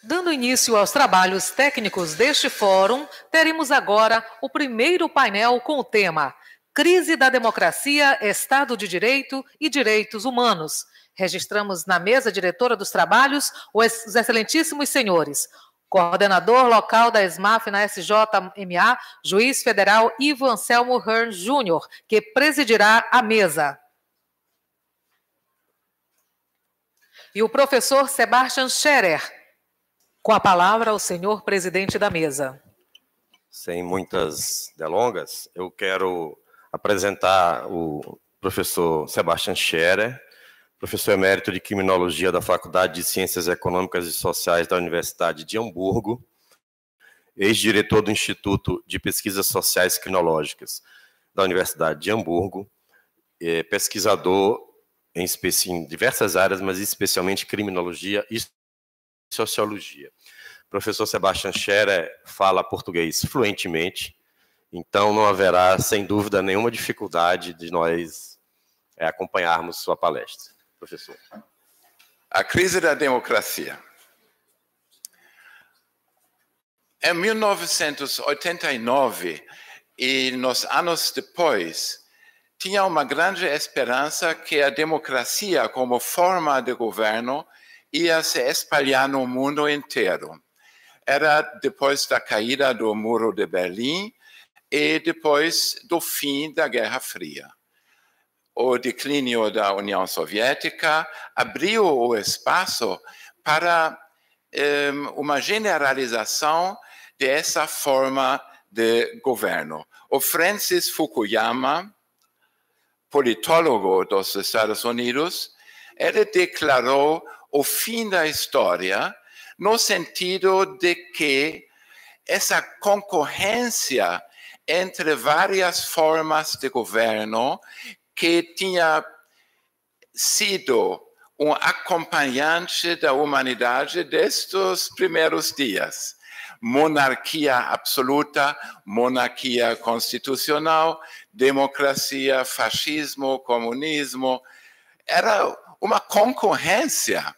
Dando início aos trabalhos técnicos deste fórum, teremos agora o primeiro painel com o tema Crise da Democracia, Estado de Direito e Direitos Humanos. Registramos na mesa diretora dos trabalhos os excelentíssimos senhores, coordenador local da ESMAF na SJMA, juiz federal Ivo Anselmo Hearn Júnior, que presidirá a mesa. E o professor Sebastian Scherer. Com a palavra, o senhor presidente da mesa. Sem muitas delongas, eu quero apresentar o professor Sebastian Scherer, professor emérito de Criminologia da Faculdade de Ciências Econômicas e Sociais da Universidade de Hamburgo, ex-diretor do Instituto de Pesquisas Sociais Crinológicas da Universidade de Hamburgo, pesquisador em diversas áreas, mas especialmente criminologia e sociologia. O professor Sebastian Scherer fala português fluentemente, então não haverá, sem dúvida, nenhuma dificuldade de nós acompanharmos sua palestra. Professor. A crise da democracia. Em 1989 e nos anos depois, tinha uma grande esperança que a democracia como forma de governo ia se espalhar no mundo inteiro. Era depois da caída do Muro de Berlim e depois do fim da Guerra Fria. O declínio da União Soviética abriu o espaço para uma generalização dessa forma de governo. O Francis Fukuyama, politólogo dos Estados Unidos, ele declarou o fim da história no sentido de que essa concorrência entre várias formas de governo que tinha sido um acompanhante da humanidade desde os primeiros dias. Monarquia absoluta, monarquia constitucional, democracia, fascismo, comunismo. Era uma concorrência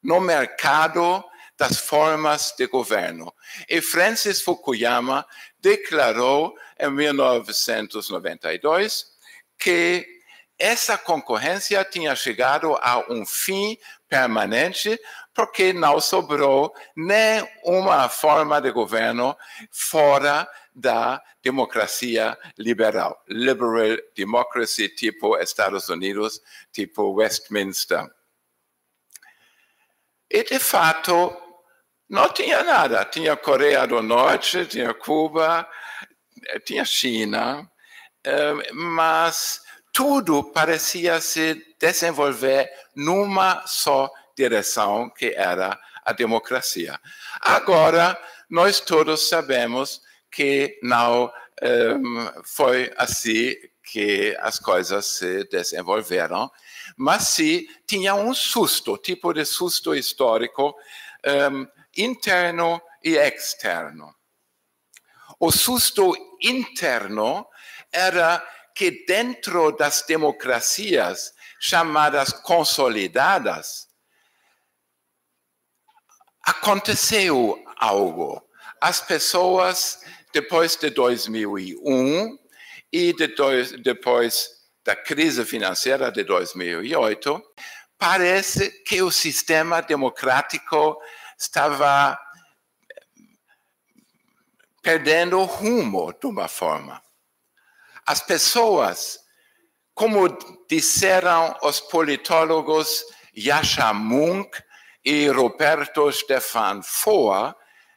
no mercado das formas de governo. E Francis Fukuyama declarou em 1992 que essa concorrência tinha chegado a um fim permanente porque não sobrou nenhuma forma de governo fora da democracia liberal. Liberal democracy tipo Estados Unidos, tipo Westminster. E, de fato, não tinha nada. Tinha Coreia do Norte, tinha Cuba, tinha China, mas tudo parecia se desenvolver numa só direção, que era a democracia. Agora, nós todos sabemos que não foi assim que as coisas se desenvolveram, mas sim tinha um susto, tipo de susto histórico, interno e externo. O susto interno era que dentro das democracias chamadas consolidadas, aconteceu algo. As pessoas, depois de 2001 e depois da crise financeira de 2008, parece que o sistema democrático estava perdendo o rumo de uma forma. As pessoas, como disseram os politólogos Yascha Mounk e Roberto Stefan Foer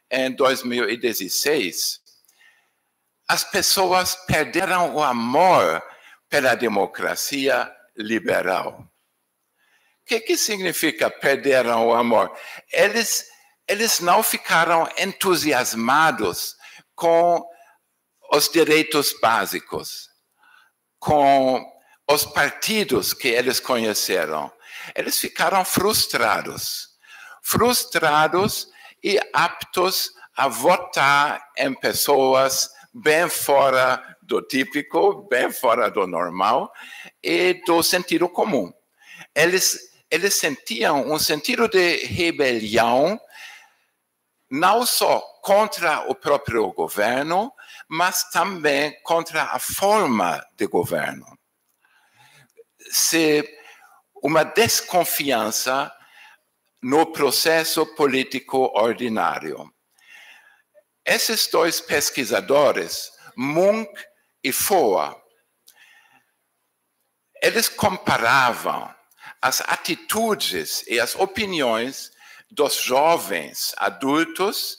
em 2016, as pessoas perderam o amor pela democracia liberal. O que significa perderam o amor? Eles não ficaram entusiasmados com os direitos básicos, com os partidos que eles conheceram. Eles ficaram frustrados e aptos a votar em pessoas bem fora do típico, bem fora do normal e do sentido comum. Eles sentiam um sentido de rebelião não só contra o próprio governo, mas também contra a forma de governo. Uma desconfiança no processo político ordinário. Esses dois pesquisadores, Munk e Foa, eles comparavam as atitudes e as opiniões dos jovens adultos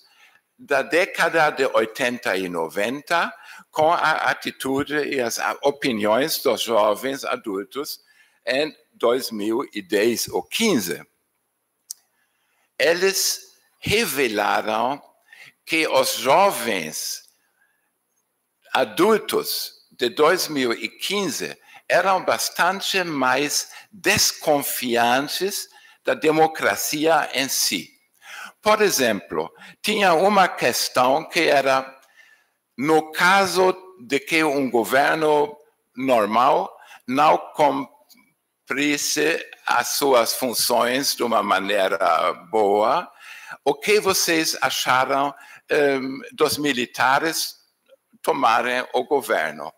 da década de 80 e 90 com a atitude e as opiniões dos jovens adultos em 2010 ou 15. Eles revelaram que os jovens adultos de 2015 eram bastante mais desconfiantes da democracia em si. Por exemplo, tinha uma questão que era, no caso de que um governo normal não cumprisse as suas funções de uma maneira boa, o que vocês acharam dos militares tomarem o governo?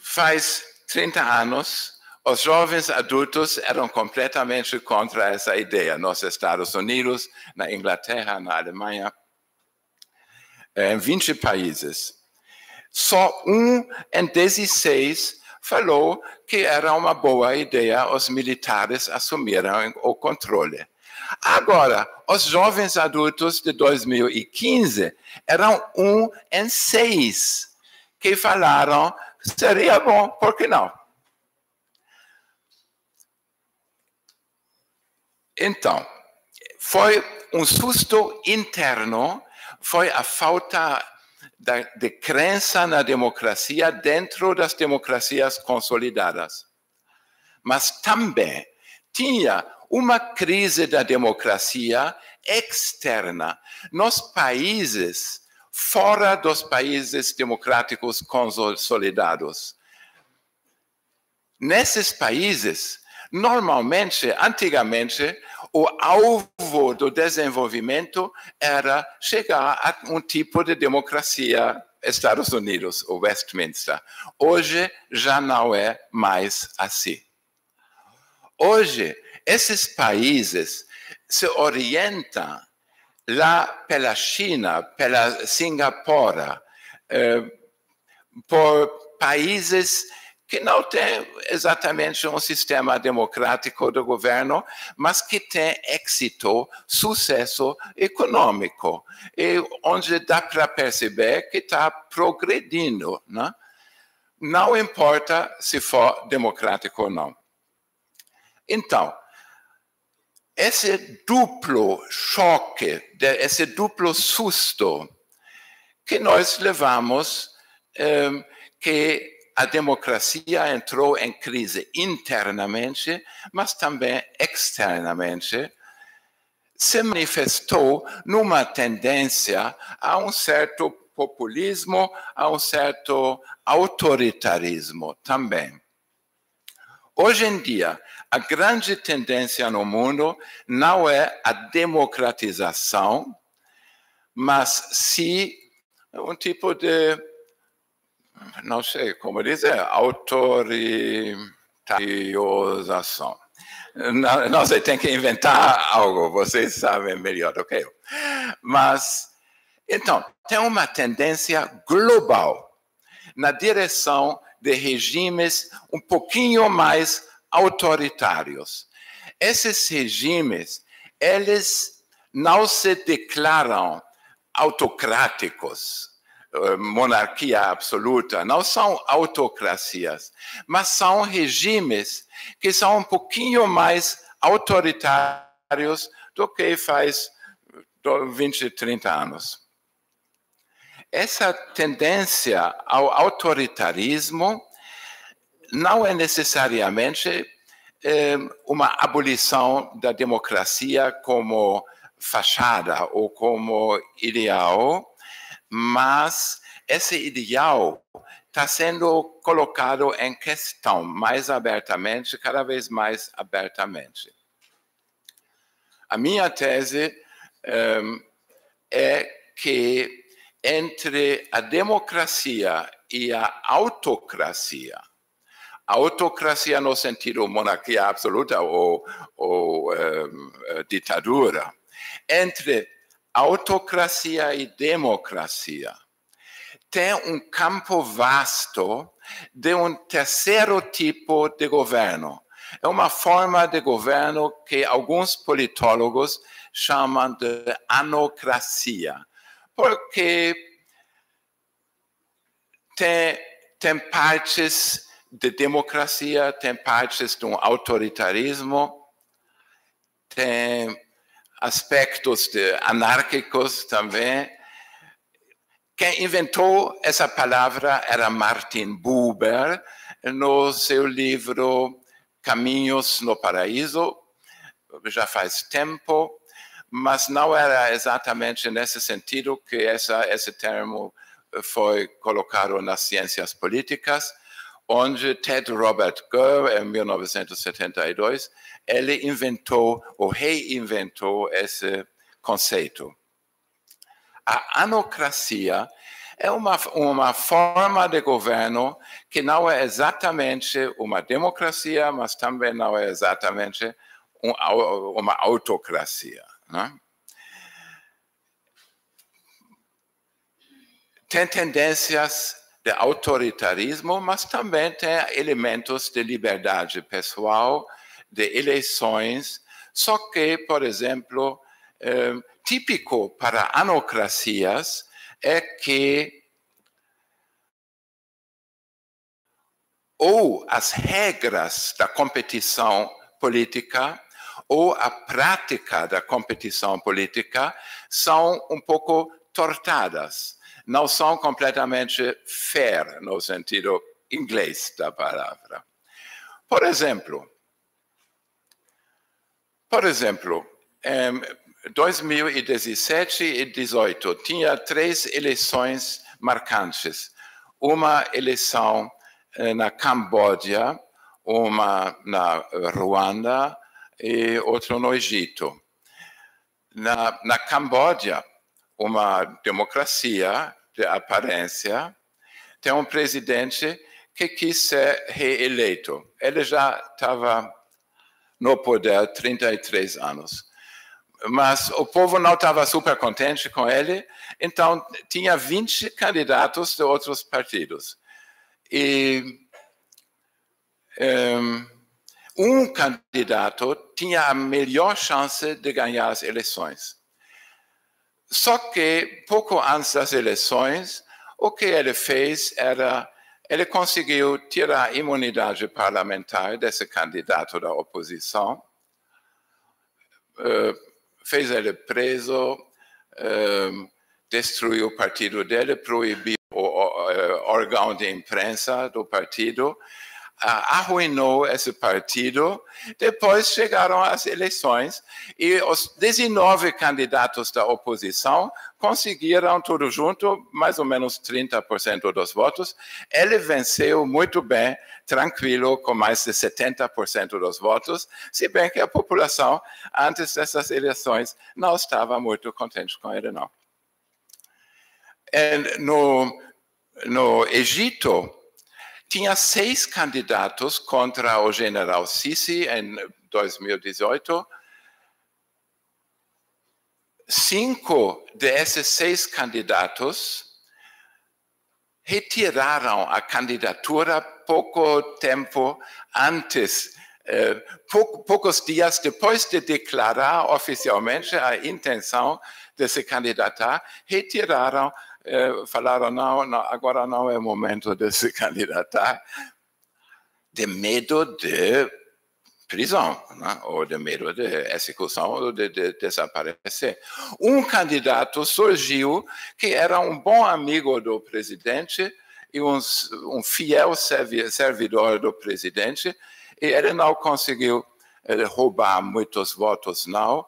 Faz 30 anos, os jovens adultos eram completamente contra essa ideia nos Estados Unidos, na Inglaterra, na Alemanha, em 20 países. Só em 16 falou que era uma boa ideia os militares assumirem o controle. Agora, os jovens adultos de 2015 eram em 6 que falaram seria bom, por que não? Então, foi um susto interno, foi a falta de crença na democracia dentro das democracias consolidadas. Mas também tinha uma crise da democracia externa nos países fora dos países democráticos consolidados. Nesses países, normalmente, antigamente, o alvo do desenvolvimento era chegar a um tipo de democracia Estados Unidos, o Westminster. Hoje já não é mais assim. Hoje, esses países se orientam lá pela China, pela Singapura, por países que não têm exatamente um sistema democrático de governo, mas que têm êxito, sucesso econômico, e onde dá para perceber que está progredindo, né? Não importa se for democrático ou não. Então, esse duplo choque, esse duplo susto que nós levamos, que a democracia entrou em crise internamente, mas também externamente, se manifestou numa tendência a um certo populismo, a um certo autoritarismo também. Hoje em dia, a grande tendência no mundo não é a democratização, mas sim um tipo de, não sei como dizer, autoritarização. Não sei, tem que inventar algo, vocês sabem melhor do que eu. Mas, então, tem uma tendência global na direção de regimes um pouquinho mais autoritários. Esses regimes, eles não se declaram autocráticos, monarquia absoluta, não são autocracias, mas são regimes que são um pouquinho mais autoritários do que faz 20, 30 anos. Essa tendência ao autoritarismo não é necessariamente uma abolição da democracia como fachada ou como ideal, mas esse ideal está sendo colocado em questão mais abertamente, cada vez mais abertamente. A minha tese é que entre a democracia e a autocracia no sentido monarquia absoluta ou ditadura, entre autocracia e democracia, tem um campo vasto de um terceiro tipo de governo. É uma forma de governo que alguns politólogos chamam de anocracia, porque tem partes de democracia, tem partes de um autoritarismo, tem aspectos anárquicos também. Quem inventou essa palavra era Martin Buber, no seu livro Caminhos no Paraíso, já faz tempo, mas não era exatamente nesse sentido que esse termo foi colocado nas ciências políticas, onde Ted Robert Gurr, em 1972, ele inventou ou reinventou esse conceito. A anocracia é uma forma de governo que não é exatamente uma democracia, mas também não é exatamente uma autocracia, né? Tem tendências de autoritarismo, mas também tem elementos de liberdade pessoal, de eleições, só que, por exemplo, típico para anocracias é que ou as regras da competição política ou a prática da competição política são um pouco tortadas. Não são completamente fair, no sentido inglês da palavra. Por exemplo, em 2017 e 2018, tinha 3 eleições marcantes. Uma eleição na Camboja, uma na Ruanda e outra no Egito. Na Camboja, uma democracia de aparência, tem um presidente que quis ser reeleito. Ele já estava no poder há 33 anos. Mas o povo não estava super contente com ele, então tinha 20 candidatos de outros partidos. E um candidato tinha a melhor chance de ganhar as eleições. Só que, pouco antes das eleições, o que ele fez era, ele conseguiu tirar a imunidade parlamentar desse candidato da oposição, fez ele preso, destruiu o partido dele, proibiu o órgão de imprensa do partido, arruinou esse partido. Depois chegaram as eleições e os 19 candidatos da oposição conseguiram tudo junto, mais ou menos 30% dos votos. Ele venceu muito bem, tranquilo, com mais de 70% dos votos, se bem que a população, antes dessas eleições, não estava muito contente com ele, não. No Egito, tinha 6 candidatos contra o general Sisi em 2018. 5 desses 6 candidatos retiraram a candidatura pouco tempo antes, poucos dias depois de declarar oficialmente a intenção de se candidatar, retiraram. Falaram, não, agora não é o momento de se candidatar, de medo de prisão, né? Ou de medo de execução ou de desaparecer. Um candidato surgiu que era um bom amigo do presidente e um fiel servidor do presidente, e ele não conseguiu roubar muitos votos, não.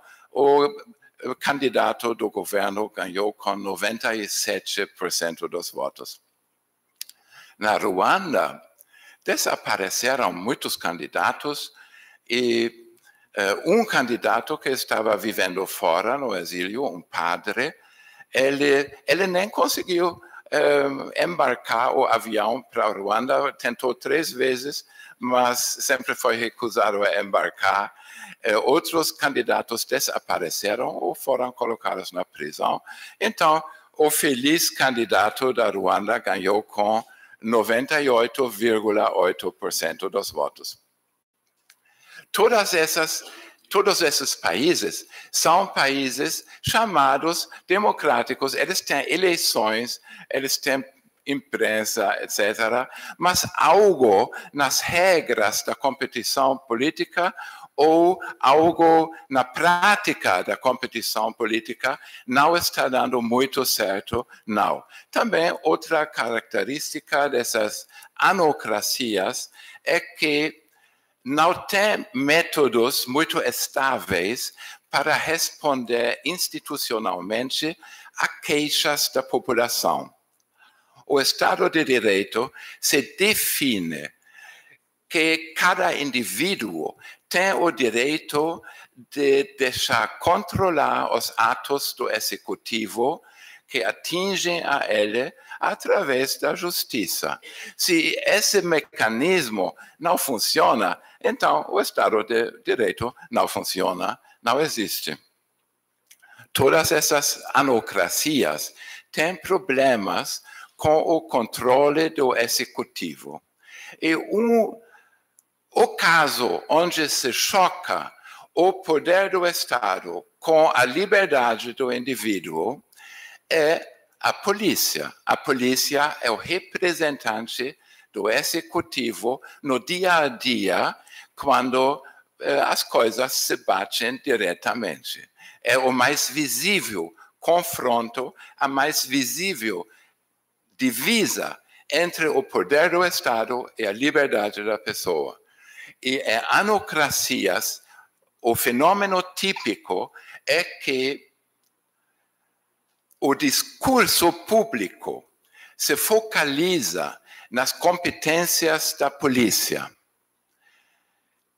O candidato do governo ganhou com 97% dos votos. Na Ruanda, desapareceram muitos candidatos e Um candidato que estava vivendo fora, no exílio, um padre, ele nem conseguiu embarcar o avião para Ruanda, tentou 3 vezes, mas sempre foi recusado a embarcar. Outros candidatos desapareceram ou foram colocados na prisão. Então, o feliz candidato da Ruanda ganhou com 98,8% dos votos. Todos esses países são países chamados democráticos. Eles têm eleições, eles têm imprensa, etc. Mas algo nas regras da competição política ou algo na prática da competição política não está dando muito certo, não. Também outra característica dessas anocracias é que não tem métodos muito estáveis para responder institucionalmente a queixas da população. O Estado de Direito se define que cada indivíduo tem o direito de deixar controlar os atos do executivo que atingem a ele através da justiça. Se esse mecanismo não funciona, então o Estado de Direito não funciona, não existe. Todas essas anocracias têm problemas com o controle do executivo. E o caso onde se choca o poder do Estado com a liberdade do indivíduo é a polícia. A polícia é o representante do executivo no dia a dia, quando as coisas se batem diretamente. É o mais visível confronto, a mais visível divisa entre o poder do Estado e a liberdade da pessoa. E em anocracias, o fenômeno típico é que o discurso público se focaliza nas competências da polícia.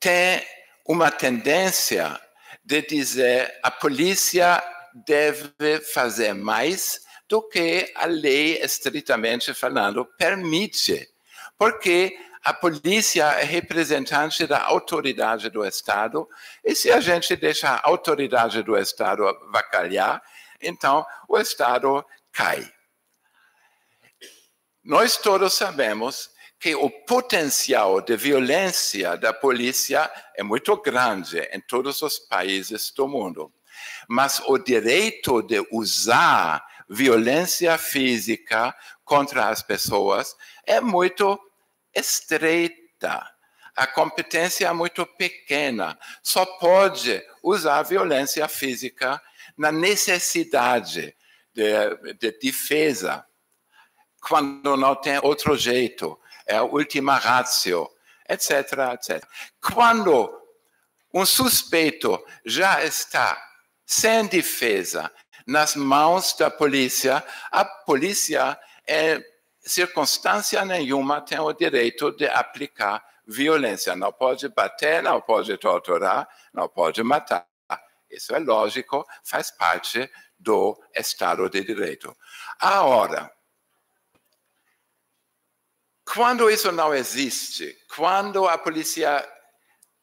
Tem uma tendência de dizer a polícia deve fazer mais do que a lei, estritamente falando, permite. Porque a polícia é representante da autoridade do Estado, e se a gente deixa a autoridade do Estado avacalhar, então o Estado cai. Nós todos sabemos que o potencial de violência da polícia é muito grande em todos os países do mundo. Mas o direito de usar violência física contra as pessoas é muito estreita. A competência é muito pequena. Só pode usar violência física na necessidade de defesa, quando não tem outro jeito, é a última ratio, etc., etc. Quando um suspeito já está sem defesa nas mãos da polícia, a polícia, em circunstância nenhuma, tem o direito de aplicar violência. Não pode bater, não pode torturar, não pode matar. Isso é lógico, faz parte do Estado de Direito. Agora, quando isso não existe, quando a polícia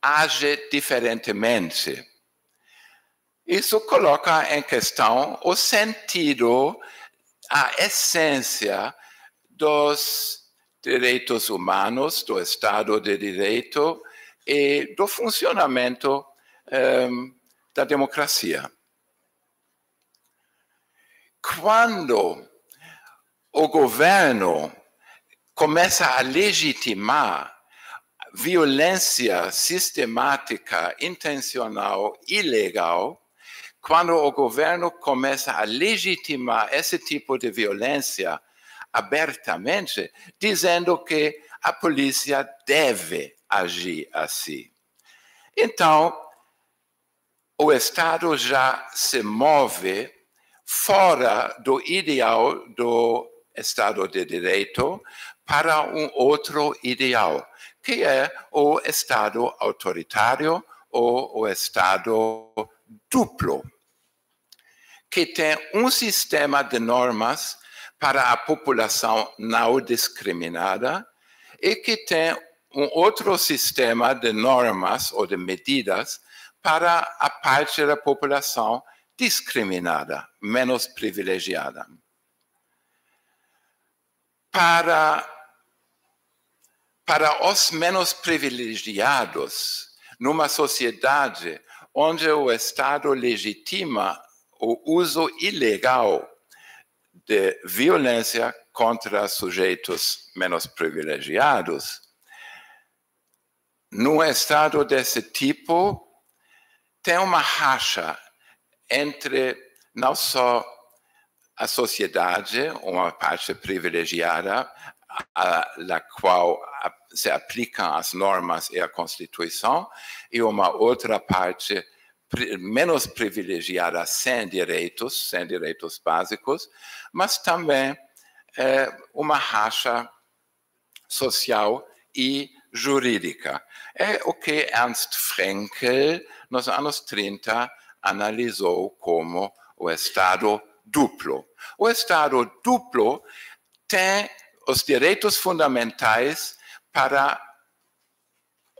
age diferentemente, isso coloca em questão o sentido, a essência dos direitos humanos, do Estado de Direito e do funcionamento da democracia. Quando o governo começa a legitimar violência sistemática, intencional, ilegal, quando o governo começa a legitimar esse tipo de violência abertamente, dizendo que a polícia deve agir assim. Então, o Estado já se move fora do ideal do Estado de Direito para um outro ideal, que é o Estado autoritário, ou o Estado duplo, que tem um sistema de normas para a população não discriminada e que tem um outro sistema de normas ou de medidas para a parte da população discriminada, menos privilegiada. Para os menos privilegiados, numa sociedade onde o Estado legitima o uso ilegal de violência contra sujeitos menos privilegiados, num Estado desse tipo, tem uma racha entre não só a sociedade, uma parte privilegiada, na qual se aplicam as normas e a Constituição, e uma outra parte menos privilegiada, sem direitos básicos, mas também uma racha social e jurídica. É o que Ernst Fraenkel, nos anos 30, analisou como o Estado duplo. O Estado duplo tem os direitos fundamentais para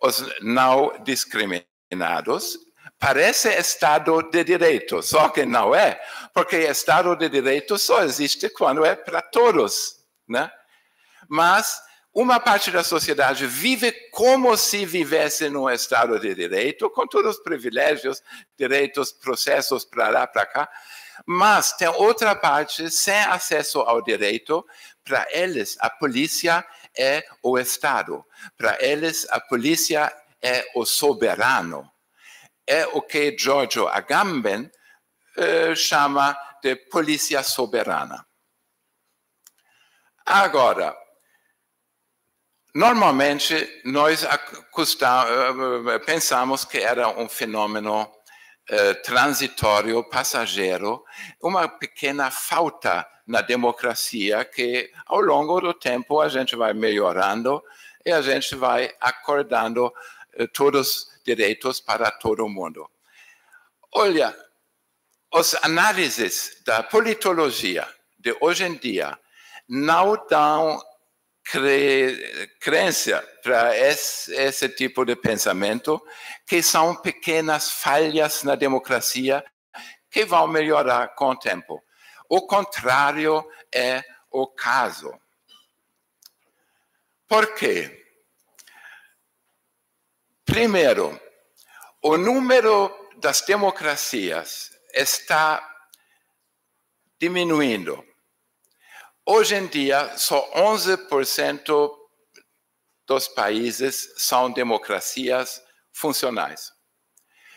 os não discriminados. Parece Estado de Direito, só que não é, porque Estado de Direito só existe quando é para todos, né? Mas uma parte da sociedade vive como se vivesse num Estado de Direito, com todos os privilégios, direitos, processos para lá, para cá, mas tem outra parte sem acesso ao direito. Para eles, a polícia é o Estado. Para eles, a polícia é o soberano. É o que Giorgio Agamben chama de polícia soberana. Agora, normalmente, nós pensamos que era um fenômeno transitório, passageiro, uma pequena falta na democracia que, ao longo do tempo, a gente vai melhorando e a gente vai acordando todos os direitos para todo mundo. Olha, as análises da politologia de hoje em dia não dão crença para esse tipo de pensamento, que são pequenas falhas na democracia que vão melhorar com o tempo. O contrário é o caso. Por quê? Primeiro, o número das democracias está diminuindo. Hoje em dia, só 11% dos países são democracias funcionais.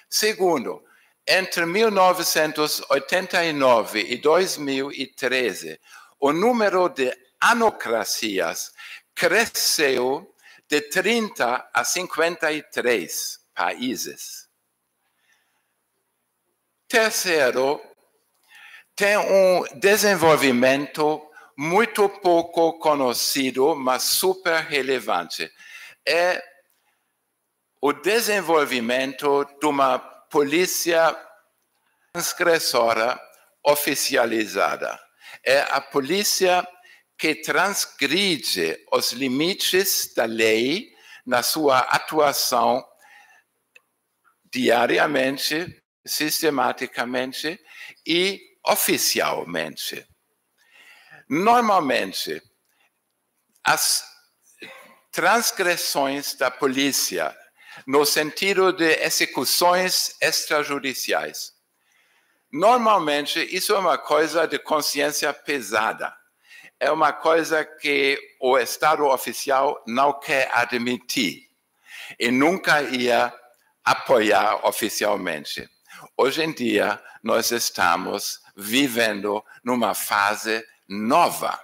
Segundo, entre 1989 e 2013, o número de anocracias cresceu de 30 a 53 países. Terceiro, tem um desenvolvimento muito pouco conhecido, mas super relevante. É o desenvolvimento de uma polícia transgressora oficializada. É a polícia que transgride os limites da lei na sua atuação diariamente, sistematicamente e oficialmente. Normalmente, as transgressões da polícia, no sentido de execuções extrajudiciais, normalmente isso é uma coisa de consciência pesada. É uma coisa que o Estado oficial não quer admitir e nunca ia apoiar oficialmente. Hoje em dia, nós estamos vivendo numa fase nova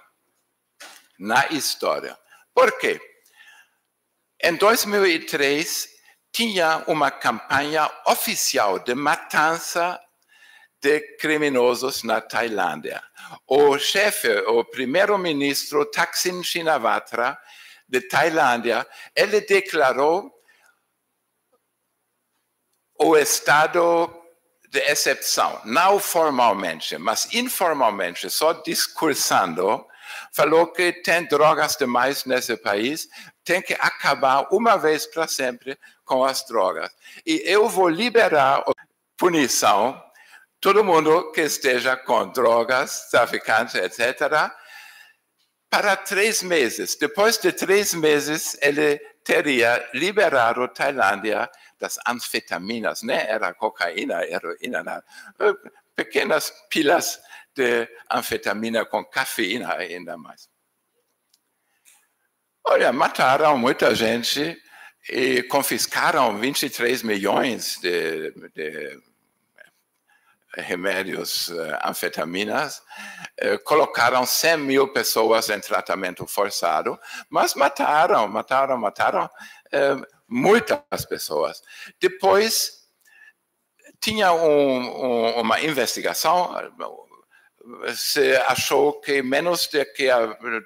na história. Por quê? Em 2003, tinha uma campanha oficial de matança de criminosos na Tailândia. O chefe, o primeiro-ministro Thaksin Shinawatra, de Tailândia, ele declarou o estado de exceção, não formalmente, mas informalmente, só discursando, falou que tem drogas demais nesse país, tem que acabar uma vez para sempre com as drogas. E eu vou liberar a punição, todo mundo que esteja com drogas, traficantes, etc., para 3 meses. Depois de 3 meses, ele teria liberado a Tailândia das anfetaminas, né? Era cocaína, heroína, né? Pequenas pilas de anfetamina com cafeína ainda mais. Olha, mataram muita gente e confiscaram 23 milhões de remédios, anfetaminas, colocaram 100 mil pessoas em tratamento forçado, mas mataram muitas pessoas. Depois, tinha uma investigação, se achou que menos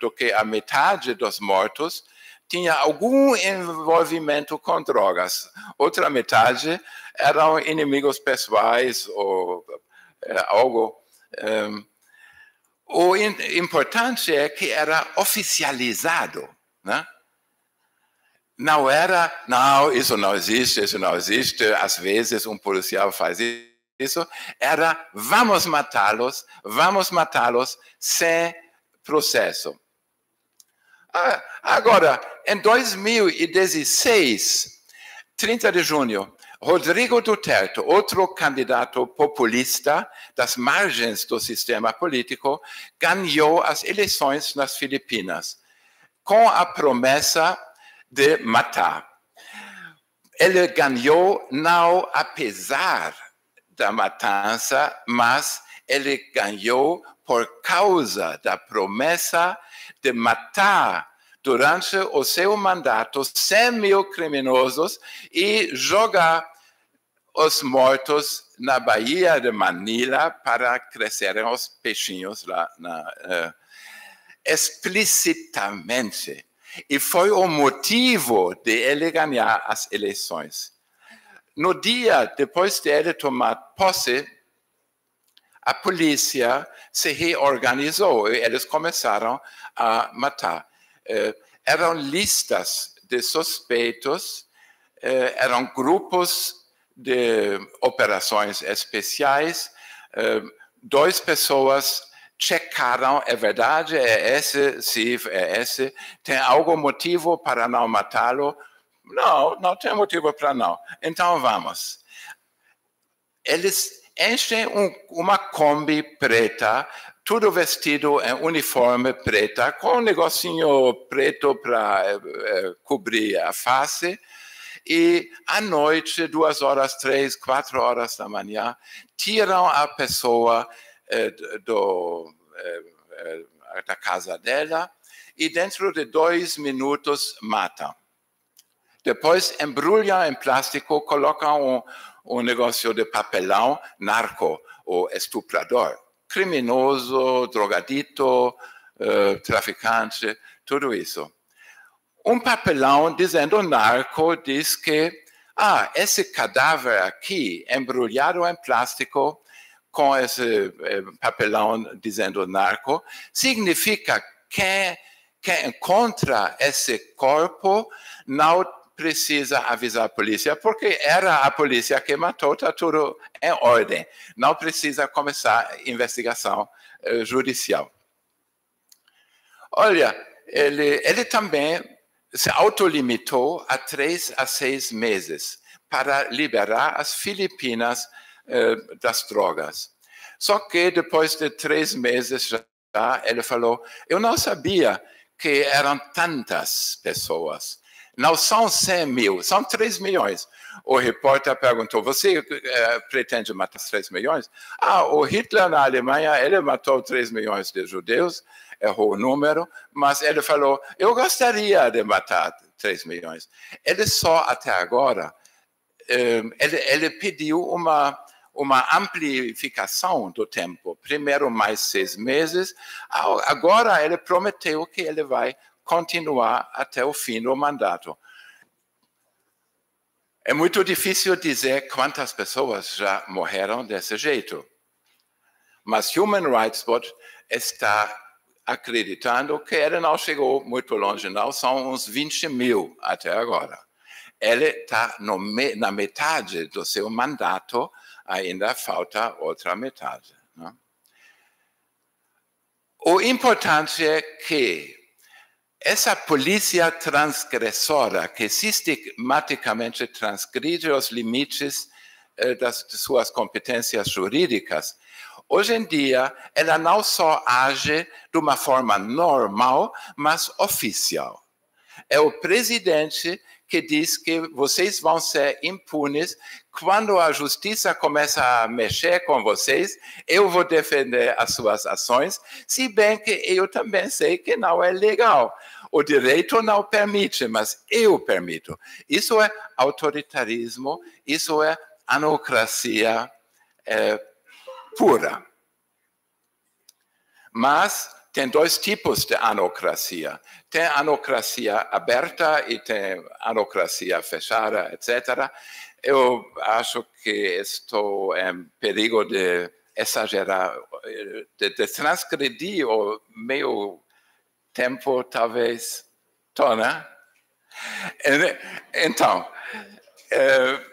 do que a metade dos mortos tinha algum envolvimento com drogas. Outra metade eram inimigos pessoais ou algo. O importante é que era oficializado, né? Não era, não, isso não existe, às vezes um policial faz isso. Era, vamos matá-los sem processo. Agora, em 2016, 30 de junho, Rodrigo Duterte, outro candidato populista das margens do sistema político, ganhou as eleições nas Filipinas, com a promessa de matar. Ele ganhou não apesar da matança, mas ele ganhou por causa da promessa de matar durante o seu mandato 100 mil criminosos e jogar os mortos na Baía de Manila para crescerem os peixinhos lá explicitamente. E foi o motivo de ele ganhar as eleições. No dia depois de ele tomar posse, a polícia se reorganizou e eles começaram a matar. Eram listas de suspeitos, eram grupos de operações especiais, 2 pessoas checaram, é verdade, é esse, sim, é esse, tem algum motivo para não matá-lo? Não tem motivo para não. Então vamos. Eles enchem uma Kombi preta, tudo vestido em uniforme preta, com um negocinho preto para cobrir a face. E à noite, 2 horas, 3, 4 horas da manhã, tiram a pessoa da casa dela e dentro de 2 minutos matam. Depois embrulham em plástico, colocam um negócio de papelão, narco ou estuprador, criminoso, drogadito, traficante, tudo isso. Um papelão dizendo narco diz que esse cadáver aqui, embrulhado em plástico, com esse papelão dizendo narco, significa que quem encontra esse corpo não precisa avisar a polícia, porque era a polícia que matou, está tudo em ordem. Não precisa começar a investigação judicial. Olha, ele também se autolimitou a 3 a 6 meses para liberar as Filipinas das drogas. Só que depois de 3 meses já ele falou, eu não sabia que eram tantas pessoas. Não são 100 mil, são 3 milhões. O repórter perguntou, você pretende matar 3 milhões? O Hitler na Alemanha, ele matou 3 milhões de judeus, errou o número, mas ele falou, eu gostaria de matar 3 milhões. Ele só até agora, ele pediu uma amplificação do tempo. Primeiro mais 6 meses, agora ele prometeu que ele vai continuar até o fim do mandato. É muito difícil dizer quantas pessoas já morreram desse jeito. Mas Human Rights Watch está acreditando que ele não chegou muito longe, não. São uns 20 mil até agora. Ele está na metade do seu mandato, ainda falta outra metade. Né? O importante é que essa polícia transgressora, que sistematicamente transgride os limites de suas competências jurídicas, hoje em dia, ela não só age de uma forma normal, mas oficial. É o presidente que diz que vocês vão ser impunes. Quando a justiça começa a mexer com vocês, eu vou defender as suas ações, se bem que eu também sei que não é legal. O direito não permite, mas eu permito. Isso é autoritarismo, isso é anocracia pura. Mas tem dois tipos de anocracia. Tem anocracia aberta e tem anocracia fechada, etc. Eu acho que estou em perigo de exagerar, de transgredir o meu tempo, talvez. Né? Então,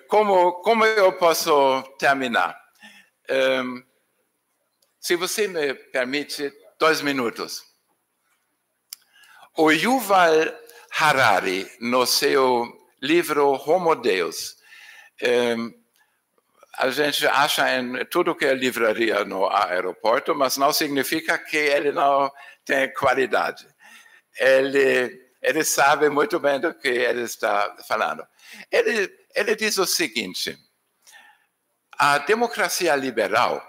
como eu posso terminar? Se você me permite, 2 minutos. O Yuval Harari, no seu livro Homo Deus, a gente acha em tudo que é livraria no aeroporto, mas não significa que ele não tem qualidade. Ele sabe muito bem do que ele está falando. Ele diz o seguinte: a democracia liberal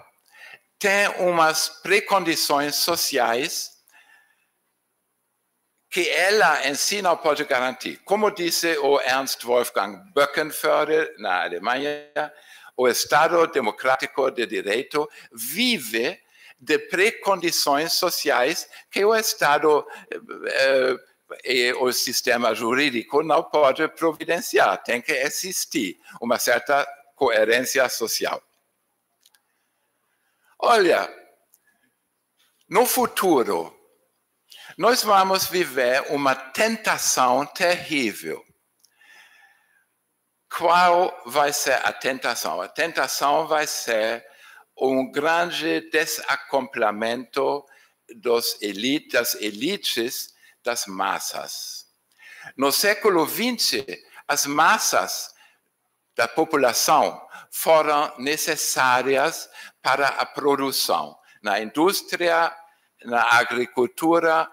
tem umas precondições sociais que ela em si não pode garantir. Como disse o Ernst Wolfgang Böckenförde, na Alemanha, o Estado Democrático de Direito vive de precondições sociais que o Estado e o sistema jurídico não pode providenciar. Tem que existir uma certa coerência social. Olha, no futuro, nós vamos viver uma tentação terrível. Qual vai ser a tentação? A tentação vai ser um grande desacoplamento das elites das massas. No século XX, as massas da população foram necessárias para a produção. Na indústria, na agricultura,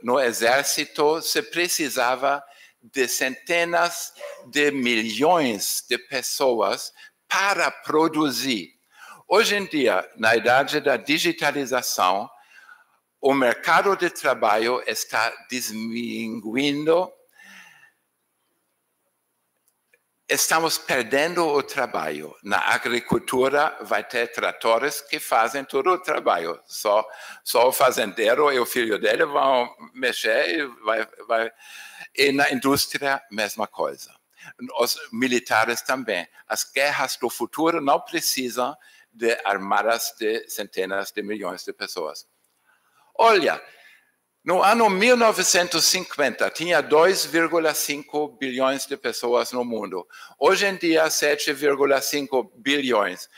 no exército, se precisava de centenas de milhões de pessoas para produzir. Hoje em dia, na idade da digitalização, o mercado de trabalho está diminuindo. Estamos perdendo o trabalho. Na agricultura vai ter tratores que fazem todo o trabalho. Só o fazendeiro e o filho dele vão mexer e E na indústria, mesma coisa. Os militares também. As guerras do futuro não precisam de armadas de centenas de milhões de pessoas. Olha, no ano 1950, tinha 2,5 bilhões de pessoas no mundo. Hoje em dia, 7,5 bilhões.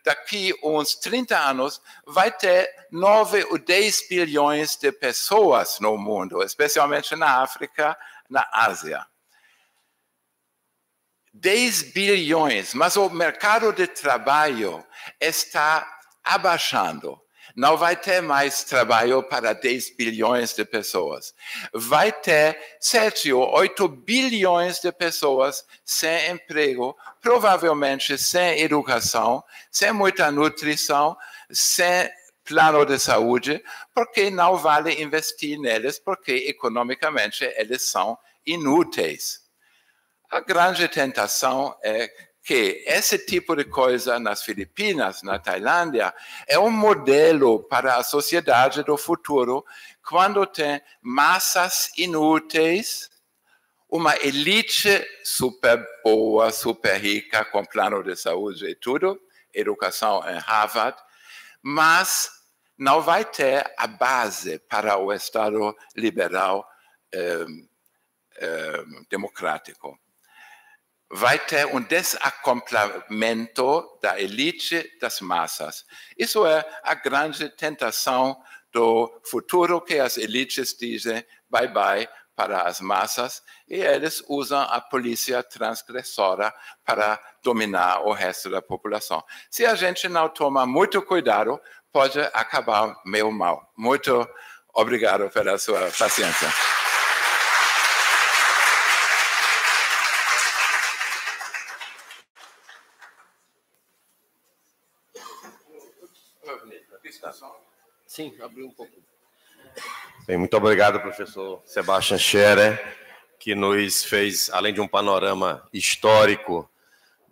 Daqui uns 30 anos, vai ter 9 ou 10 bilhões de pessoas no mundo, especialmente na África, na Ásia. 10 bilhões, mas o mercado de trabalho está abaixando. Não vai ter mais trabalho para 10 bilhões de pessoas. Vai ter 7 ou 8 bilhões de pessoas sem emprego, provavelmente sem educação, sem muita nutrição, sem plano de saúde, porque não vale investir neles, porque economicamente eles são inúteis. A grande tentação é que esse tipo de coisa nas Filipinas, na Tailândia, é um modelo para a sociedade do futuro, quando tem massas inúteis, uma elite super boa, super rica, com plano de saúde e tudo, educação em Harvard, mas não vai ter a base para o Estado liberal democrático. Vai ter um desacoplamento da elite das massas. Isso é a grande tentação do futuro, que as elites dizem bye-bye para as massas, e eles usam a polícia transgressora para dominar o resto da população. Se a gente não toma muito cuidado, pode acabar meio mal. Muito obrigado pela sua paciência. Sim, abriu um pouco. Bem, muito obrigado, professor Sebastian Scherer, que nos fez, além de um panorama histórico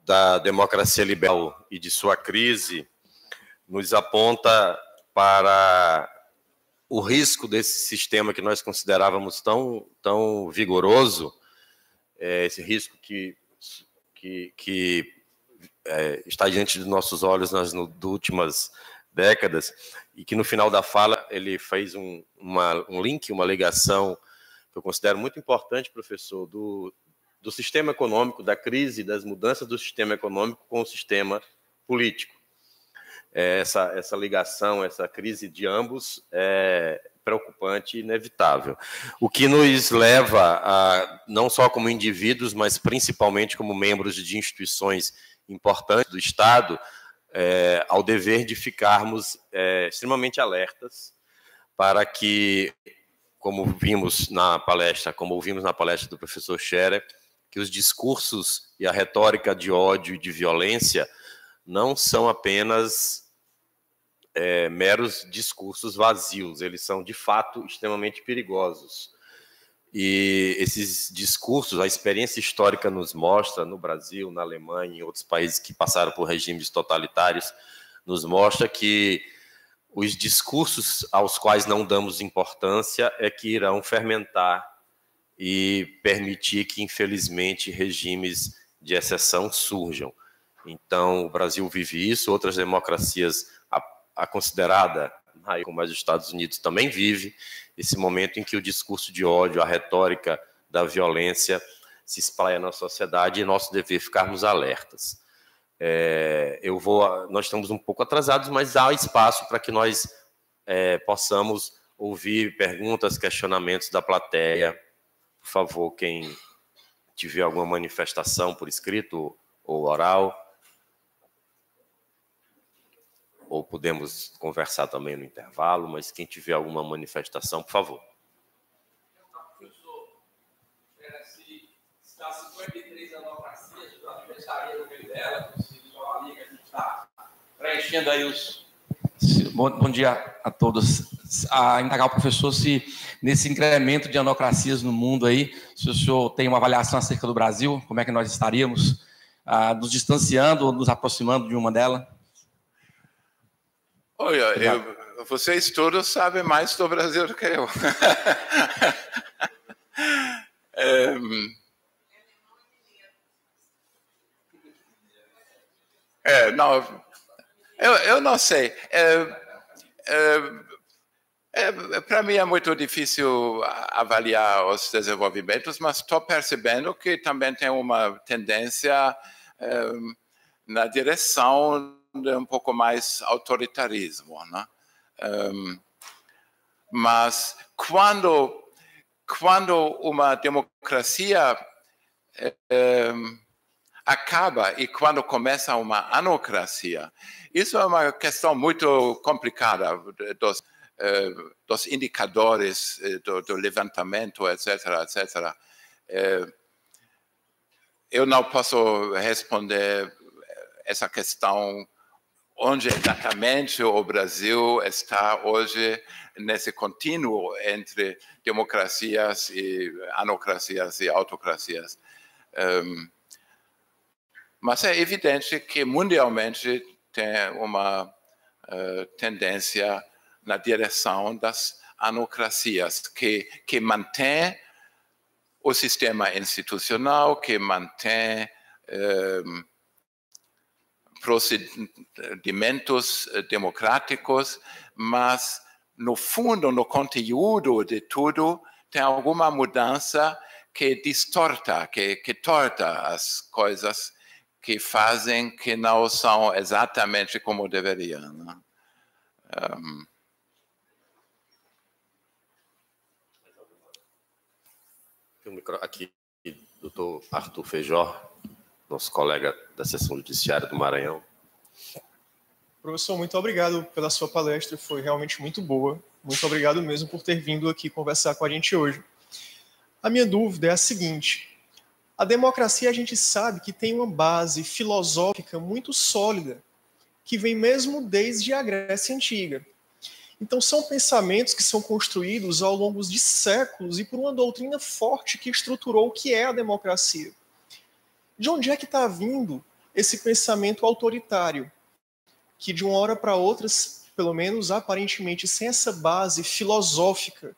da democracia liberal e de sua crise, nos aponta para o risco desse sistema que nós considerávamos tão vigoroso, esse risco que está diante dos nossos olhos nas últimas décadas, e que no final da fala ele fez um link, uma ligação que eu considero muito importante, professor, do sistema econômico, da crise, das mudanças do sistema econômico com o sistema político. Essa ligação, essa crise de ambos é preocupante e inevitável. O que nos leva a, não só como indivíduos, mas principalmente como membros de instituições importantes do Estado, ao dever de ficarmos extremamente alertas para que, como ouvimos na palestra do professor Scherer, que os discursos e a retórica de ódio e de violência não são apenas meros discursos vazios, eles são, de fato, extremamente perigosos. E esses discursos, a experiência histórica nos mostra, no Brasil, na Alemanha, em outros países que passaram por regimes totalitários, nos mostra que os discursos aos quais não damos importância é que irão fermentar e permitir que, infelizmente, regimes de exceção surjam. Então, o Brasil vive isso, outras democracias, a considerada, como os Estados Unidos, também vive esse momento em que o discurso de ódio, a retórica da violência se espraia na sociedade, e é nosso dever ficarmos alertas. Nós estamos um pouco atrasados, mas há espaço para que nós possamos ouvir perguntas, questionamentos da plateia. Por favor, quem tiver alguma manifestação por escrito ou oral, ou podemos conversar também no intervalo, mas quem tiver alguma manifestação, por favor. Professor, se está 53 democracias, eu estaria no meio dela, se o senhor avalia que a gente está preenchendo aí os... Bom dia a todos. A indagar o professor se, nesse incremento de democracias no mundo aí, se o senhor tem uma avaliação acerca do Brasil, como é que nós estaríamos nos distanciando ou nos aproximando de uma delas? Olha, vocês todos sabem mais do Brasil do que eu. Não, eu não sei. Para mim é muito difícil avaliar os desenvolvimentos, mas estou percebendo que também tem uma tendência na direção de um pouco mais autoritarismo, né? Mas quando uma democracia acaba e quando começa uma anocracia, isso é uma questão muito complicada dos indicadores do levantamento, etc., etc. Eu não posso responder essa questão onde exatamente o Brasil está hoje nesse contínuo entre democracias e anocracias e autocracias. Mas é evidente que mundialmente tem uma tendência na direção das anocracias, que mantém o sistema institucional que mantém procedimentos democráticos, mas no fundo, no conteúdo de tudo, tem alguma mudança que distorta, que torta as coisas, que fazem que não são exatamente como deveriam. Né? Aqui, doutor Arthur Feijó, nosso colega da Seção Judiciária do Maranhão. Professor, muito obrigado pela sua palestra, foi realmente muito boa. Muito obrigado mesmo por ter vindo aqui conversar com a gente hoje. A minha dúvida é a seguinte: a democracia, a gente sabe que tem uma base filosófica muito sólida, que vem mesmo desde a Grécia Antiga. Então, são pensamentos que são construídos ao longo de séculos e por uma doutrina forte que estruturou o que é a democracia. De onde é que está vindo esse pensamento autoritário, que de uma hora para outra, pelo menos aparentemente, sem essa base filosófica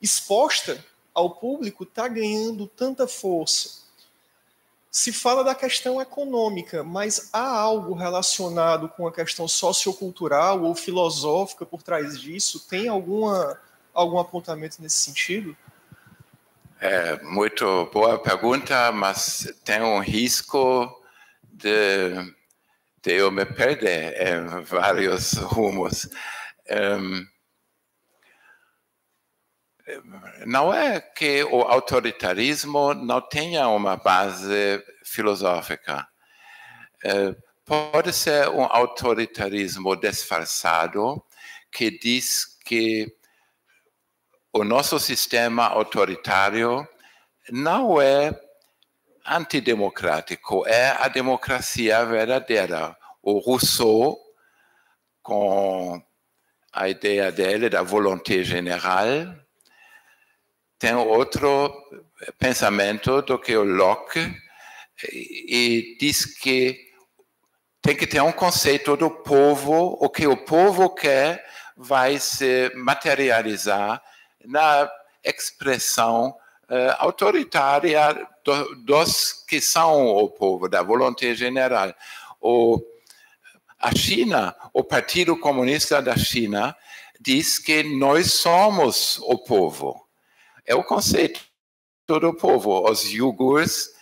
exposta ao público, está ganhando tanta força? Se fala da questão econômica, mas há algo relacionado com a questão sociocultural ou filosófica por trás disso? Tem algum apontamento nesse sentido? É muito boa pergunta, mas tem um risco de eu me perder em vários rumos. Não é que o autoritarismo não tenha uma base filosófica. Pode ser um autoritarismo disfarçado que diz que o nosso sistema autoritário não é antidemocrático, é a democracia verdadeira. O Rousseau, com a ideia dele da volonté geral, tem outro pensamento do que o Locke, e diz que tem que ter um conceito do povo, o que o povo quer vai se materializar na expressão autoritária dos que são o povo, da volonté geral. A China, o Partido Comunista da China, diz que nós somos o povo. É o conceito do povo. Os uigures,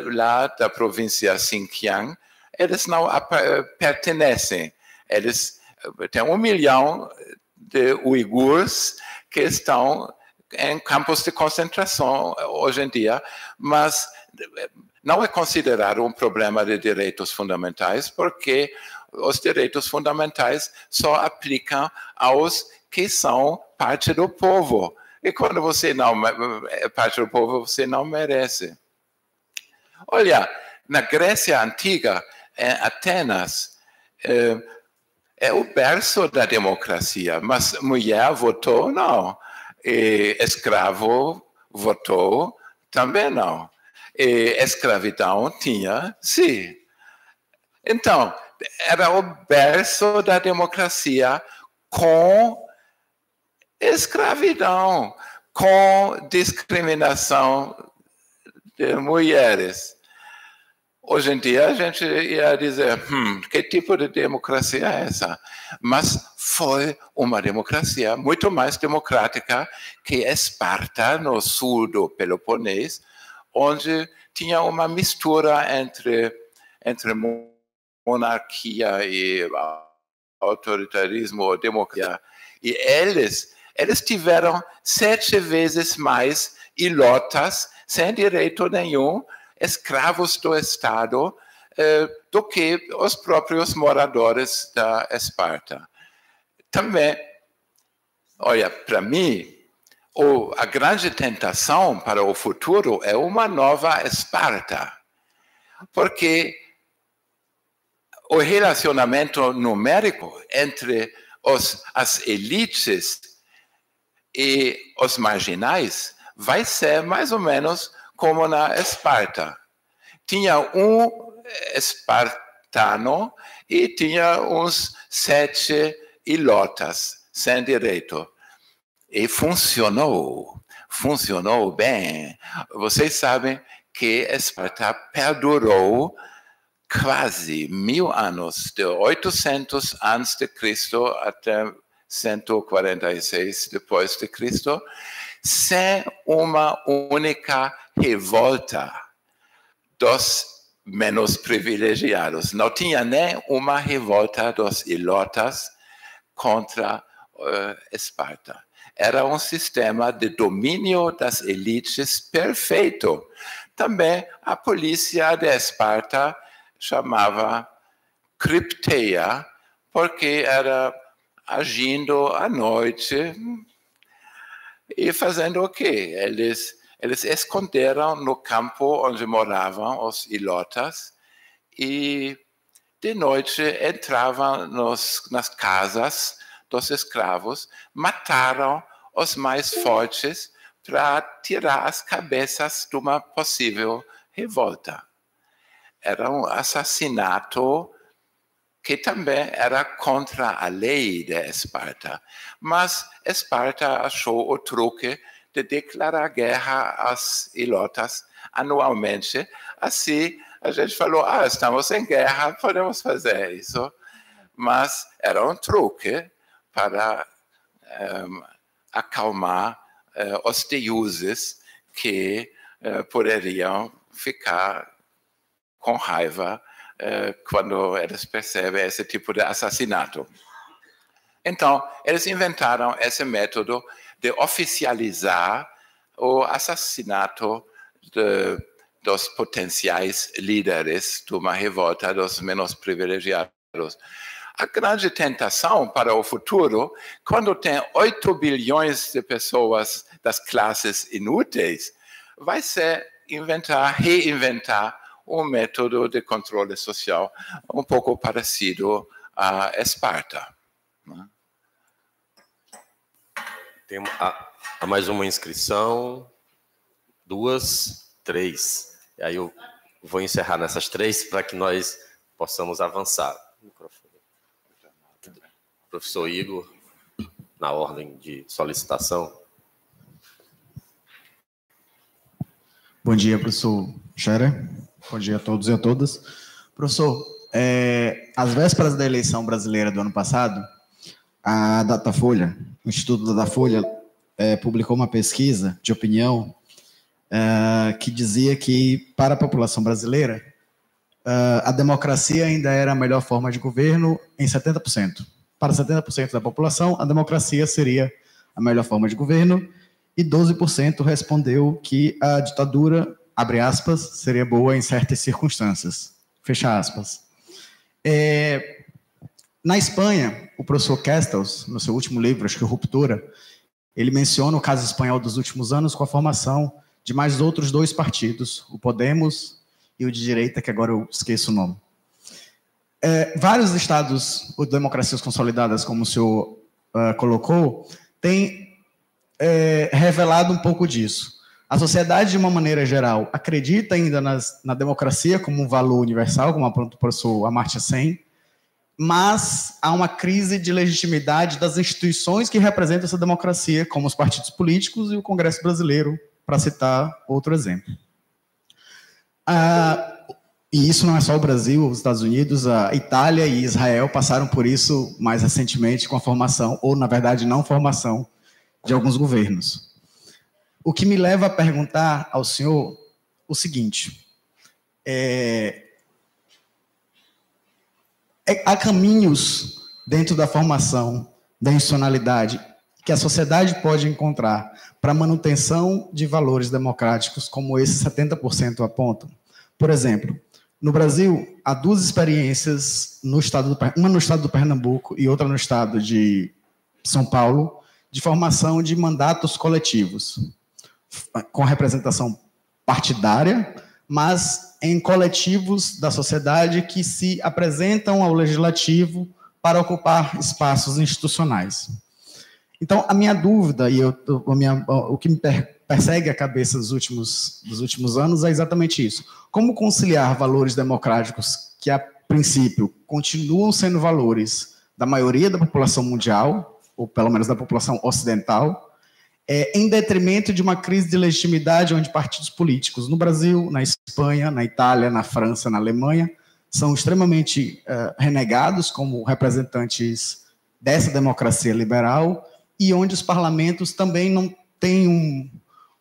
lá da província Xinjiang, eles não pertencem. Eles têm 1 milhão de uigures que estão em campos de concentração hoje em dia, mas não é considerado um problema de direitos fundamentais, porque os direitos fundamentais só aplicam aos que são parte do povo. E quando você não é parte do povo, você não merece. Olha, na Grécia Antiga, em Atenas, é o berço da democracia, mas mulher votou, não. E escravo votou, também não. E escravidão tinha, sim. Então, era o berço da democracia com escravidão, com discriminação de mulheres. Hoje em dia a gente ia dizer, que tipo de democracia é essa? Mas foi uma democracia muito mais democrática que Esparta, no sul do Peloponês, onde tinha uma mistura entre monarquia e autoritarismo ou democracia. E eles tiveram 7 vezes mais ilotas, sem direito nenhum, escravos do Estado, do que os próprios moradores da Esparta. Também, olha, para mim, a grande tentação para o futuro é uma nova Esparta, porque o relacionamento numérico entre as elites e os marginais vai ser mais ou menos como na Esparta. Tinha um espartano e tinha uns 7 ilotas sem direito. E funcionou bem. Vocês sabem que Esparta perdurou quase 1000 anos, de 800 a.C. até 146 depois de Cristo, sem uma única revolta dos menos privilegiados. Não tinha nem uma revolta dos ilotas contra Esparta. Era um sistema de domínio das elites perfeito. Também a polícia de Esparta chamava cripteia, porque era agindo à noite e fazendo o quê? Eles esconderam no campo onde moravam os ilotas e de noite entravam nas casas dos escravos, mataram os mais fortes para tirar as cabeças de uma possível revolta. Era um assassinato que também era contra a lei de Esparta. Mas Esparta achou o truque de declarar guerra aos ilotas anualmente. Assim, a gente falou, estamos em guerra, podemos fazer isso. Mas era um truque para acalmar os deuses que poderiam ficar com raiva quando eles percebem esse tipo de assassinato. Então, eles inventaram esse método de oficializar o assassinato dos potenciais líderes de uma revolta dos menos privilegiados. A grande tentação para o futuro, quando tem 8 bilhões de pessoas das classes inúteis, vai ser reinventar um método de controle social um pouco parecido a Esparta. Tem mais uma inscrição, 2, 3. E aí eu vou encerrar nessas 3 para que nós possamos avançar. Professor Igor, na ordem de solicitação. Bom dia, professor Scherer. Bom dia a todos e a todas. Professor, às vésperas da eleição brasileira do ano passado, a Datafolha, o Instituto Datafolha, publicou uma pesquisa de opinião que dizia que, para a população brasileira, a democracia ainda era a melhor forma de governo em 70%. Para 70% da população, a democracia seria a melhor forma de governo, e 12% respondeu que a ditadura, abre aspas, seria boa em certas circunstâncias, fecha aspas. Na Espanha, o professor Castells, no seu último livro, acho que Ruptura, ele menciona o caso espanhol dos últimos anos com a formação de mais outros 2 partidos, o Podemos e o de direita, que agora eu esqueço o nome. Vários estados ou democracias consolidadas, como o senhor colocou, têm revelado um pouco disso. A sociedade, de uma maneira geral, acredita ainda na democracia como um valor universal, como aponta o professor Amartya Sen, mas há uma crise de legitimidade das instituições que representam essa democracia, como os partidos políticos e o Congresso Brasileiro, para citar outro exemplo. E isso não é só o Brasil, os Estados Unidos, a Itália e Israel passaram por isso mais recentemente com a formação, ou, na verdade, não formação, de alguns governos. O que me leva a perguntar ao senhor o seguinte: há caminhos dentro da formação da institucionalidade que a sociedade pode encontrar para a manutenção de valores democráticos como esses 70% apontam? Por exemplo, no Brasil, há 2 experiências, uma no estado do Pernambuco e outra no estado de São Paulo, de formação de mandatos coletivos, com representação partidária, mas em coletivos da sociedade que se apresentam ao legislativo para ocupar espaços institucionais. Então, a minha dúvida, e o que me persegue a cabeça dos últimos anos é exatamente isso. Como conciliar valores democráticos que, a princípio, continuam sendo valores da maioria da população mundial, ou pelo menos da população ocidental, em detrimento de uma crise de legitimidade onde partidos políticos no Brasil, na Espanha, na Itália, na França, na Alemanha, são extremamente renegados como representantes dessa democracia liberal e onde os parlamentos também não têm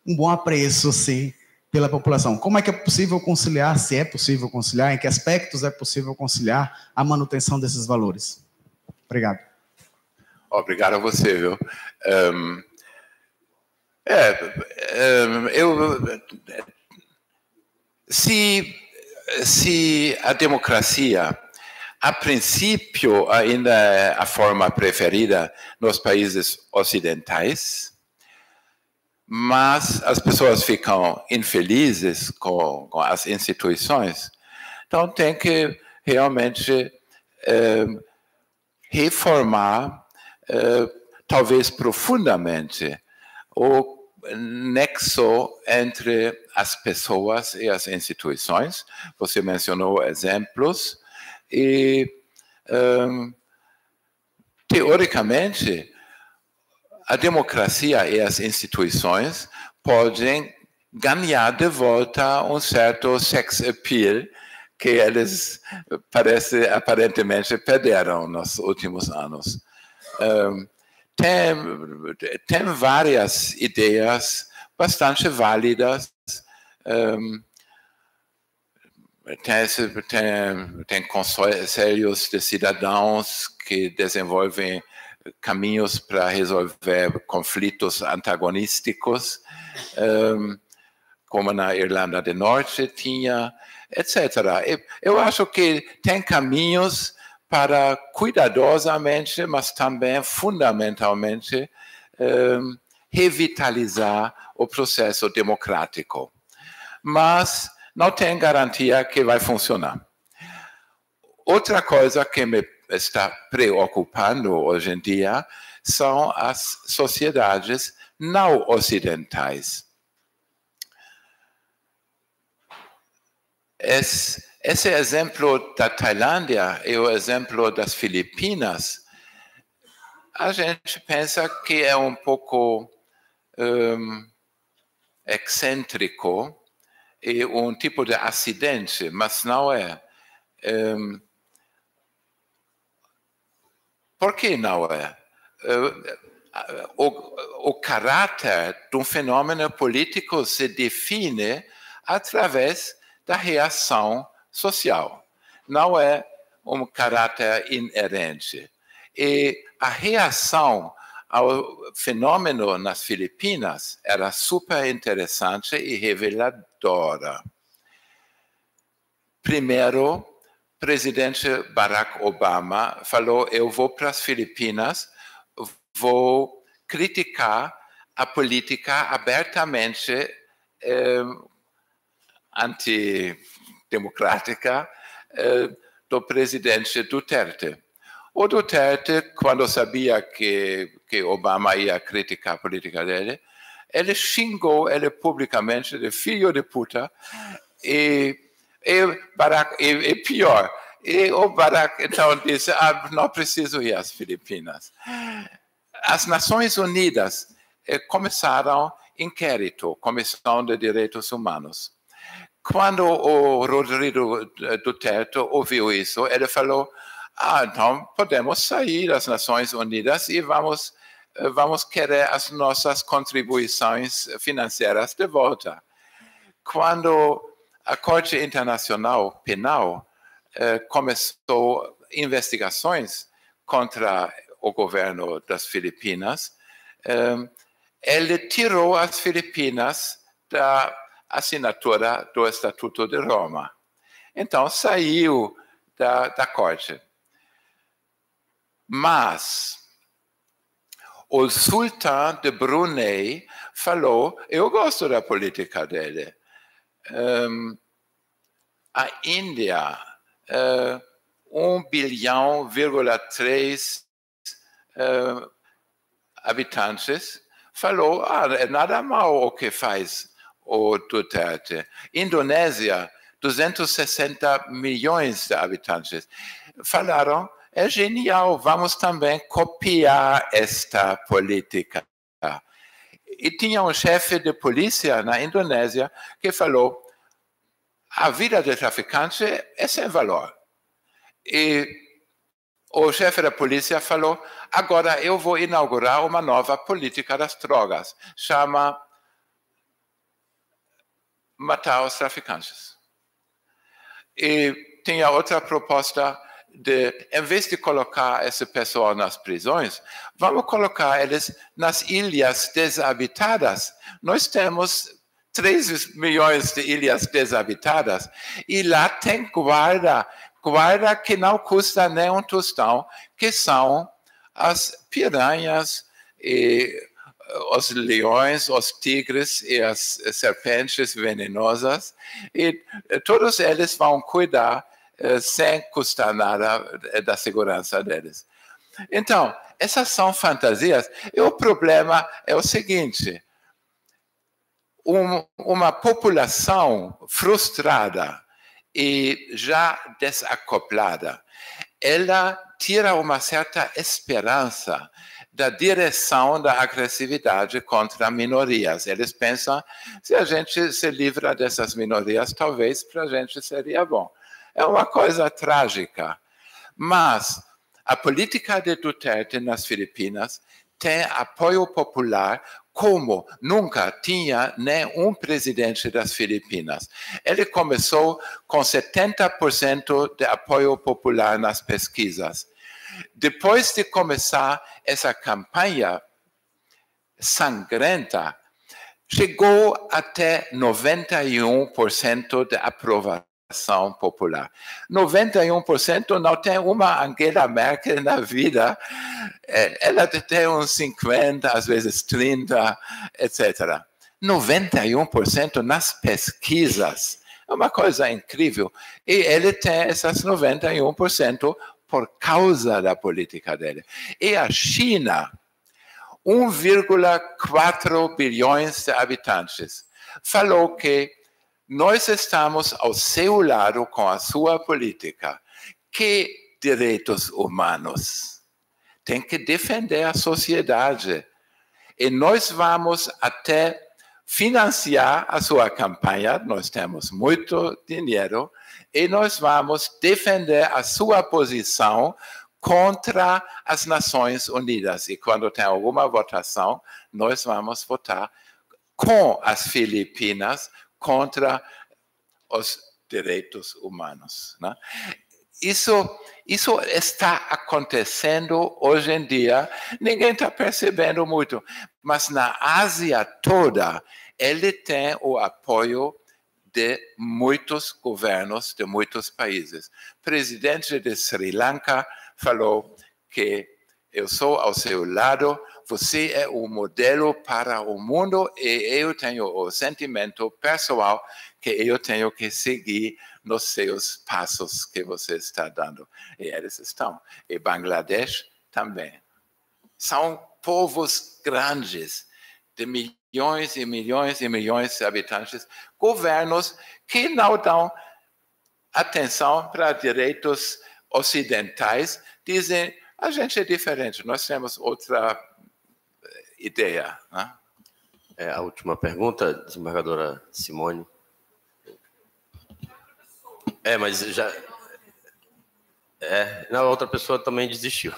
um bom apreço assim, pela população. Como é que é possível conciliar, se é possível conciliar, em que aspectos é possível conciliar a manutenção desses valores? Obrigado. Obrigado a você, viu? Se a democracia, a princípio, ainda é a forma preferida nos países ocidentais, mas as pessoas ficam infelizes com as instituições, então tem que realmente reformar, talvez profundamente, o nexo entre as pessoas e as instituições. Você mencionou exemplos e, teoricamente, a democracia e as instituições podem ganhar de volta um certo sex appeal que eles aparentemente perderam nos últimos anos. Tem várias ideias bastante válidas. Tem conselhos de cidadãos que desenvolvem caminhos para resolver conflitos antagonísticos, como na Irlanda do Norte tinha, etc. Eu acho que tem caminhos para cuidadosamente, mas também fundamentalmente, revitalizar o processo democrático. Mas não tem garantia que vai funcionar. Outra coisa que me está preocupando hoje em dia são as sociedades não ocidentais. Esse exemplo da Tailândia e o exemplo das Filipinas, a gente pensa que é um pouco excêntrico e um tipo de acidente, mas não é. Por que não é? O caráter de um fenômeno político se define através da reação social. Não é um caráter inerente. E a reação ao fenômeno nas Filipinas era super interessante e reveladora. Primeiro, o presidente Barack Obama falou: eu vou para as Filipinas, vou criticar a política abertamente antidemocrática do presidente Duterte. O Duterte, quando sabia que Obama ia criticar a política dele, ele xingou ele publicamente de filho de puta e pior. E o Barack então disse: não preciso ir às Filipinas. As Nações Unidas começaram inquérito, Comissão de Direitos Humanos. Quando o Rodrigo Duterte ouviu isso, ele falou: então podemos sair das Nações Unidas e vamos querer as nossas contribuições financeiras de volta. Quando a Corte Internacional Penal começou investigações contra o governo das Filipinas, ele tirou as Filipinas da assinatura do Estatuto de Roma. Então, saiu da Corte. Mas o sultão de Brunei falou: eu gosto da política dele. A Índia, 1,3 bilhão habitantes, falou: é nada mal o que faz o Duterte. Indonésia, 260 milhões de habitantes, falaram: é genial, vamos também copiar esta política. E tinha um chefe de polícia na Indonésia que falou: a vida de traficante é sem valor. E o chefe da polícia falou: agora eu vou inaugurar uma nova política das drogas, chama matar os traficantes. E tinha outra proposta de, em vez de colocar esse pessoal nas prisões, vamos colocar eles nas ilhas desabitadas. Nós temos 3 milhões de ilhas desabitadas e lá tem guarda que não custa nem um tostão, que são as piranhas e os leões, os tigres e as serpentes venenosas, e todos eles vão cuidar sem custar nada da segurança deles. Então, essas são fantasias, e o problema é o seguinte: uma população frustrada e já desacoplada, ela tira uma certa esperança da direção da agressividade contra minorias. Eles pensam, se a gente se livra dessas minorias, talvez para a gente seria bom. É uma coisa trágica. Mas a política de Duterte nas Filipinas tem apoio popular como nunca tinha nenhum presidente das Filipinas. Ele começou com 70% de apoio popular nas pesquisas. Depois de começar essa campanha sangrenta, chegou até 91% de aprovação popular. 91% não tem uma Angela Merkel na vida. Ela tem uns 50%, às vezes 30%, etc. 91% nas pesquisas. É uma coisa incrível. E ele tem essas 91% por causa da política dele. E a China, 1,4 bilhões de habitantes, falou que nós estamos ao seu lado com a sua política. Que direitos humanos? Tem que defender a sociedade. E nós vamos até financiar a sua campanha, nós temos muito dinheiro, e nós vamos defender a sua posição contra as Nações Unidas. E quando tem alguma votação, nós vamos votar com as Filipinas contra os direitos humanos, né? Isso está acontecendo hoje em dia, ninguém está percebendo muito, mas na Ásia toda, ele tem o apoio de muitos governos, de muitos países. O presidente de Sri Lanka falou que eu sou ao seu lado, você é o modelo para o mundo e eu tenho o sentimento pessoal que eu tenho que seguir nos seus passos que você está dando. E eles estão. E Bangladesh também. São povos grandes, de milhões e milhões e milhões de habitantes, governos que não dão atenção para direitos ocidentais, dizem, a gente é diferente, nós temos outra ideia. Né? A última pergunta, desembargadora Simone. Mas já... Não, a outra pessoa também desistiu.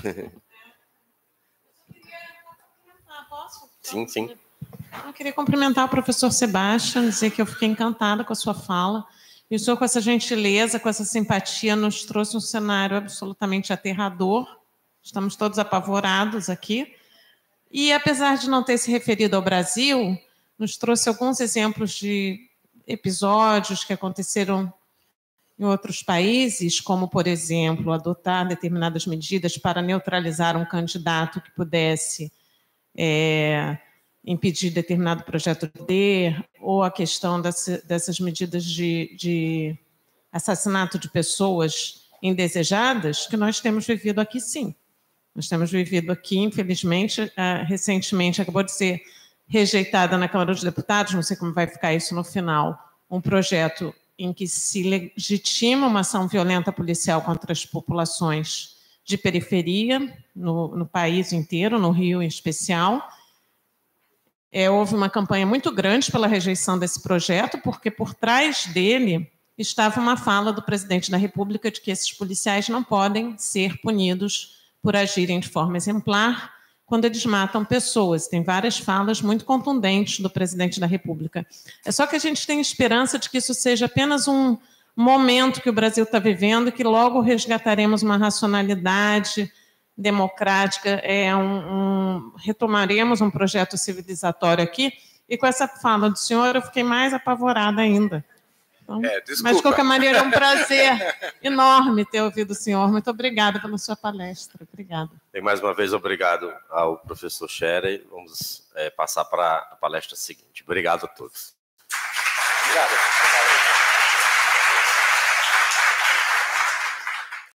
Posso? Sim. Eu queria cumprimentar o professor Sebastião, dizer que eu fiquei encantada com a sua fala. E o senhor, com essa gentileza, com essa simpatia, nos trouxe um cenário absolutamente aterrador. Estamos todos apavorados aqui. E, apesar de não ter se referido ao Brasil, nos trouxe alguns exemplos de episódios que aconteceram em outros países, como, por exemplo, adotar determinadas medidas para neutralizar um candidato que pudesse impedir determinado projeto de poder, ou a questão dessas medidas de assassinato de pessoas indesejadas, que nós temos vivido aqui, sim. Nós temos vivido aqui, infelizmente, recentemente, acabou de ser rejeitada na Câmara dos Deputados, não sei como vai ficar isso no final, um projeto em que se legitima uma ação violenta policial contra as populações de periferia, no país inteiro, no Rio em especial. Houve uma campanha muito grande pela rejeição desse projeto, porque por trás dele estava uma fala do presidente da República de que esses policiais não podem ser punidos por agirem de forma exemplar quando eles matam pessoas. Tem várias falas muito contundentes do presidente da República. É só que a gente tem esperança de que isso seja apenas um momento que o Brasil está vivendo e que logo resgataremos uma racionalidade democrática, retomaremos um projeto civilizatório aqui, e com essa fala do senhor eu fiquei mais apavorada ainda. Então, mas, de qualquer maneira, é um prazer enorme ter ouvido o senhor. Muito obrigada pela sua palestra. Obrigada. E mais uma vez, obrigado ao professor Scherer. Vamos passar para a palestra seguinte. Obrigado a todos. Obrigado.